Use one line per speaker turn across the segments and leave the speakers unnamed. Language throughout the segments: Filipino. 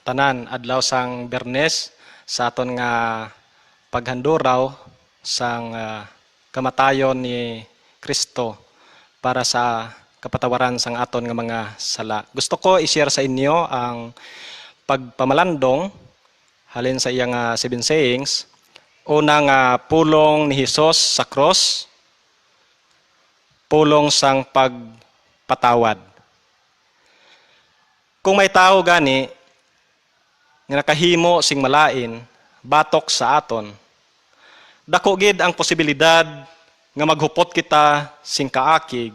tanan adlaw sang Bernes sa aton nga paghanduraw sang kamatayon ni Kristo para sa kapatawaran sang aton nga mga sala. Gusto ko i-share sa inyo ang pagpamalandong halin sa iyang 7 sayings. Unang pulong ni Hesus sa cross, pulong sang pagpatawad. Kung may tao gani nga nakahimo sing malain batok sa aton, dako gid ang posibilidad nga maghupot kita sing kaakig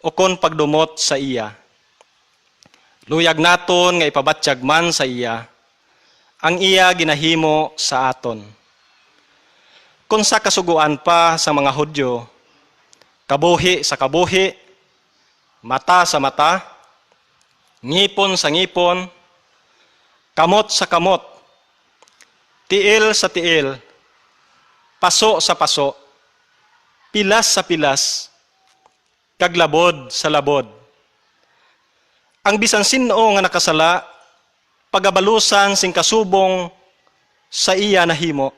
o kon pagdumot sa iya. Luyag naton nga ipabatsyag man sa iya ang iya ginahimo sa aton. Kung sa kasuguan pa sa mga Hudyo, kabuhi sa kabuhi, mata sa mata, ngipon sa ngipon, kamot sa kamot, tiil sa tiil, paso sa paso, pilas sa pilas, kaglabod sa labod. Ang bisan sino nga nakasala, pagabalusan sing kasubong sa iya nahimo.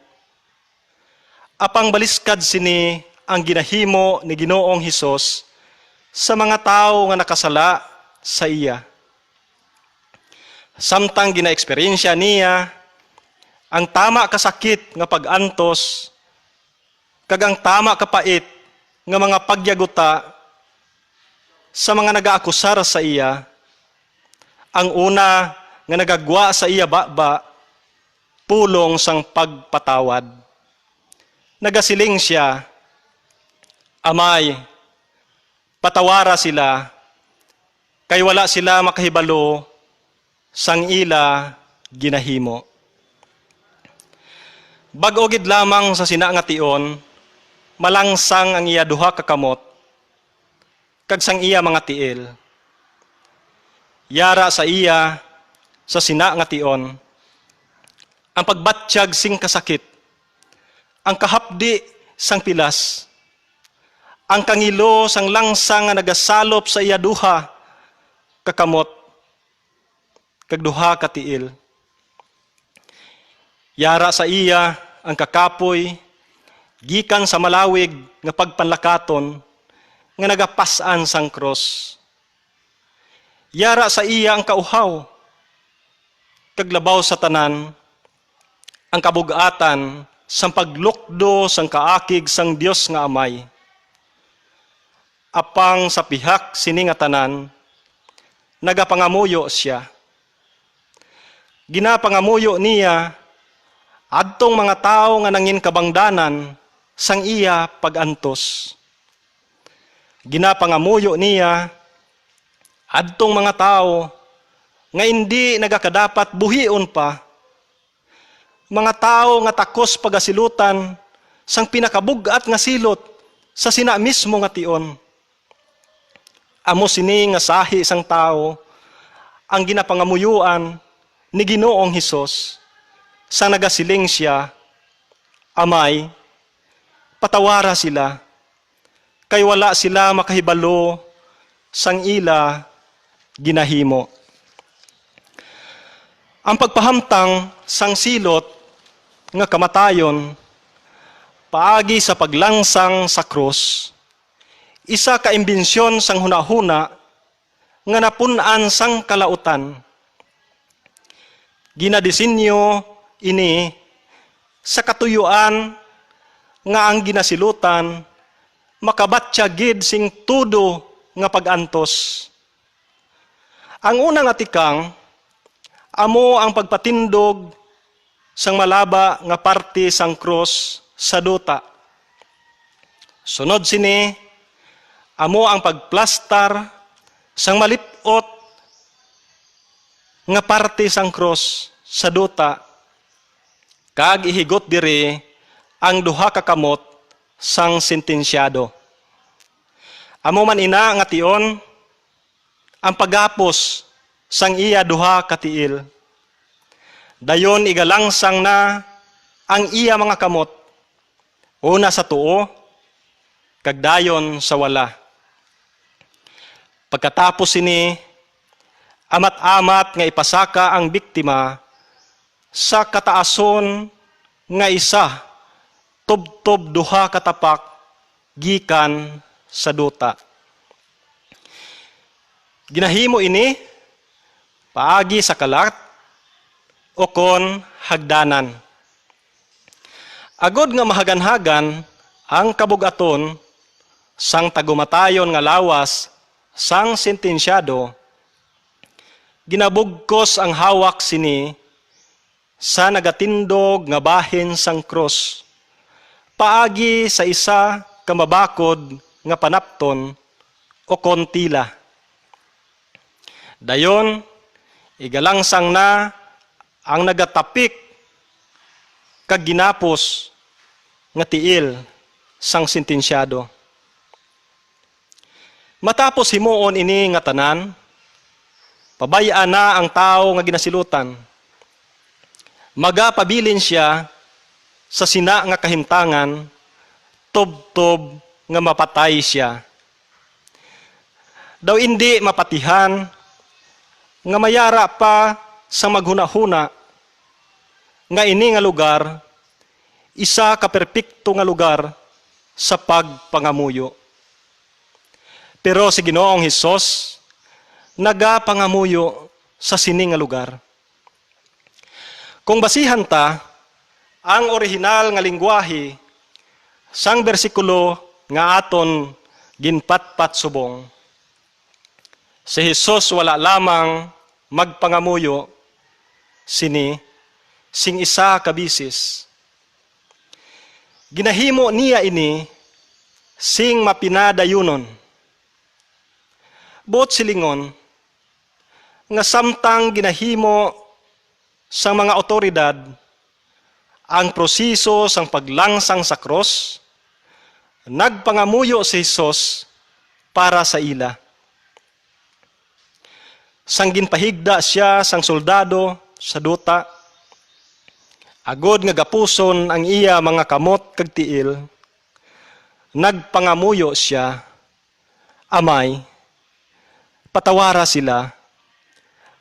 Apang baliskad sini ang ginahimo ni Ginoong Hesus sa mga tao nga nakasala sa iya. Samtang gina-eksperyensya niya ang tama kasakit nga pag-antos kag ang tama kapait nga mga pagyaguta sa mga nagaakusar sa iya. Ang una nga nagagwa sa iya baba, pulong sang pagpatawad. Nagasiling siya, Amay, patawara sila, kay wala sila makahibalo sang ila ginahimo. Bag-o gid lamang sa sina nga tion, malangsang ang iya duha ka kamot, kag sang iya mga tiil. Yara sa iya, sa sina nga tion, ang pagbatsyag sing kasakit, ang kahapdi sang pilas, ang kangilo sang langsang nga nagasalop sa iya duha kakamot, kag duha ka tiil. Yara sa iya ang kakapoy, gikan sa malawig nga pagpanlakaton, nga nagapasan sang cross. Yara sa iya ang kauhaw, kag labaw sa tanan, ang kabug-atan sang paglukdo sang kaakig sang Dios nga Amay. Apang sa pihak sini nga tanan, nagapangamuyo siya. Ginapangamuyo niya adtong mga tao nga nangin kabangdanan sang iya pag-antos. Ginapangamuyo niya adtong mga tao nga hindi nagakadapat buhion pa, mga tao nga takos pagasilutan sang pinakabugat nga silot sa sina mismo nga tion. Amo sini nga sahi sang tao ang ginapangamuyuan ni Ginoong Hesus sa nagasiling siya, Amay, patawara sila, kay wala sila makahibalo sang ila ginahimo. Ang pagpahamtang sang silot nga kamatayon paagi sa paglangsang sa krus, isa ka imbensyon sang hunahuna nga napun-an sang kalautan. Ginadisenyo ini sa katuyuan nga ang ginasilutan makabatya gid sing tudo nga pag-antos. Ang unang atikang amo ang pagpatindog sang malaba nga parte sang cross sa duta. Sunod sini, amo ang pagplastar sang malipot nga parte sang cross sa duta. Kag ihigot diri ang duha ka kamot sang sentensyado. Amo man ina nga tion ang pagapos sang iya duha ka tiil. Dayon igalangsang na ang iya mga kamot, una sa tuo, kag dayon sa wala. Pagkatapos sini, amat-amat nga ipasaka ang biktima sa kataason nga isa tubtob duha katapak gikan sa duta. Ginahimo ini paagi sa kalat o kon hagdanan. Agod nga mahaganhagan ang kabugaton sang tagumatayon nga lawas sang sentensyado, ginabugkos ang hawak sini sa nagatindog nga bahin sang krus, paagi sa isa kamabakod nga panapton o kontila. Dayon, igalangsang na ang nagatapik kag ginapos nga tiil sang sentensyado. Matapos himuon ini nga tanan, pabayaan na ang tao nga ginasilutan. Magapabilin siya sa sina nga kahimtangan, tubtob nga mapatay siya. Daw hindi mapatihan, nga mayara pa sa maghuna-huna, nga ini nga lugar, isa ka perpekto nga lugar sa pagpangamuyo. Pero si Ginoong Hesus, nagapangamuyo sa sini nga lugar. Kung basihan ta, ang orihinal nga lingwahe, sang bersikulo nga aton ginpatpat subong, si Hesus wala lamang magpangamuyo, sini, sing isa kabisis. Ginahimo niya ini, sing mapinadayunon. Bot silingon, nga samtang ginahimo sa mga otoridad ang proseso sang paglangsang sa cross, nagpangamuyo si Hesus para sa ila. Sang ginpahigda siya sang soldado sa duta, agod nga gapuson ang iya mga kamot kag tiil, nagpangamuyo siya, Amay, patawara sila,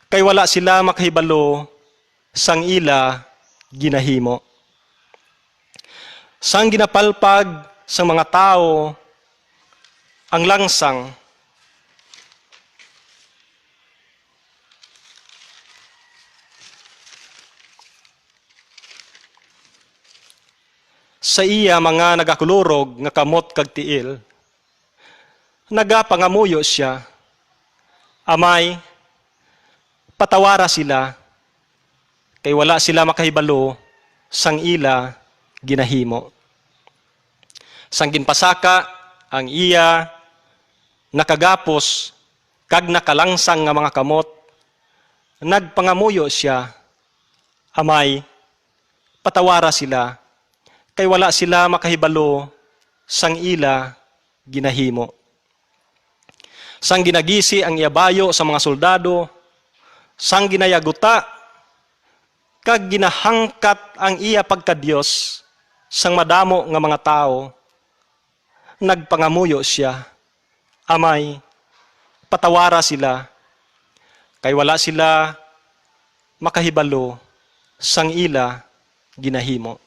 kay wala sila makahibalo sang ila ginahimo. Sang ginapalpag sa mga tao ang langsang, sa iya mga nagakulurog nga kamot kag tiil, nagapangamuyo siya, Amay, patawara sila, kay wala sila makahibalo sang ila ginahimo. Sang ginpasaka ang iya nakagapos kag nakalangsang nga mga kamot, nagpangamuyo siya, Amay, patawara sila, kay wala sila makahibalo sang ila ginahimo. Sang ginagisi ang iyabayo sa mga soldado, sang ginayaguta, kag ginahangkat ang iya pagka-Diyos sang madamo nga mga tao, nagpangamuyo siya, Amay, patawara sila, kay wala sila makahibalo sang ila ginahimo.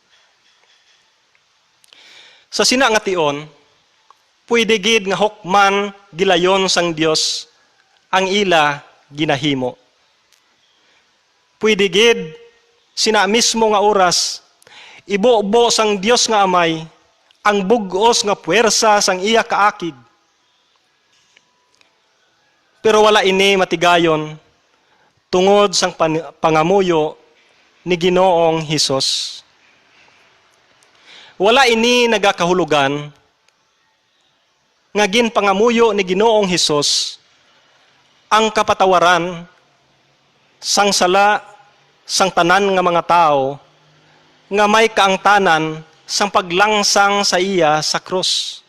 Sa sina nga tion, pwede gid nga hukman gilayon sang Dios ang ila ginahimo. Pwede gid sina mismo nga oras ibubo sang Dios nga Amay ang bug-os nga puwersa sang iya kaakig. Pero wala ini matigayon tungod sang pangamuyo ni Ginoong Hesus. Wala ini nagakahulugan nga ginpangamuyo ni Ginoong Hesus ang kapatawaran sang sala sang tanan nga mga tao nga may kaangtanan sang paglangsang sa iya sa krus.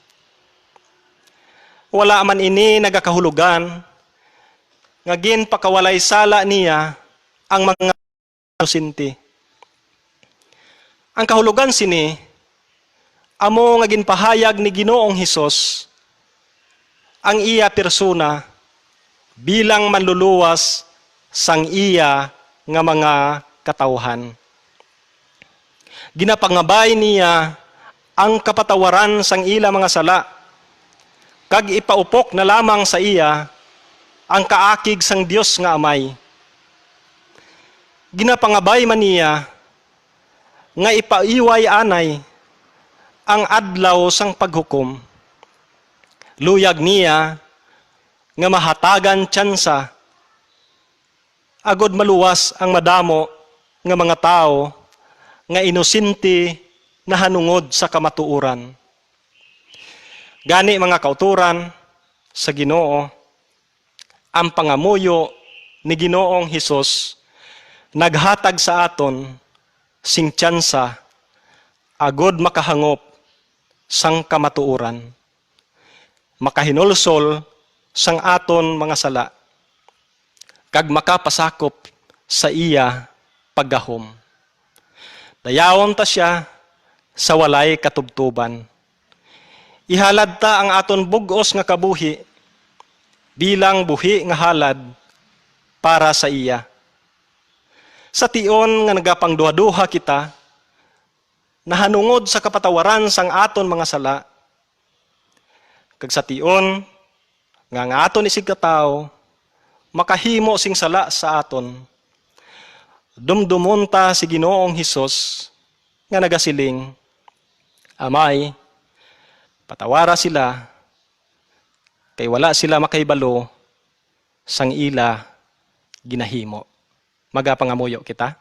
Wala man ini nagakahulugan nga ginpakawalay sala niya ang mga inosente. Ang kahulugan sini amo nga ginpahayag ni Ginoong Hesus ang iya persona bilang manluluwas sang iya nga mga katawhan. Ginapangabay niya ang kapatawaran sang ila mga sala, kag ipaupok na lamang sa iya ang kaakig sang Dios nga Amay. Ginapangabay man niya nga ipaiway anay ang adlaw sang paghukom. Luyag niya nga mahatagan tsansa agod maluwas ang madamo nga mga tao nga inosente na hanungod sa kamatuoran. Gani mga kauturan sa Ginoo, ang pangamuyo ni Ginoong Hesus naghatag sa aton sing tsansa agod makahangop sang kamatuoran, makahinulsol sang aton mga sala, kag makapasakop sa iya paggahom. Dayawon ta siya sa walay katubtuban. Ihalad ta ang aton bug-os nga kabuhi bilang buhi nga halad para sa iya. Sa tion nga nagapangduha-duha kita, nahanungod sa kapatawaran sang aton mga sala, kag sa tion nga aton isig katao makahimo sing sala sa aton, dumdumon ta si Ginoong Hesus nga nagasiling, Amay, patawara sila, kay wala sila makaibalo sang ila ginahimo. Magapangamuyo kita.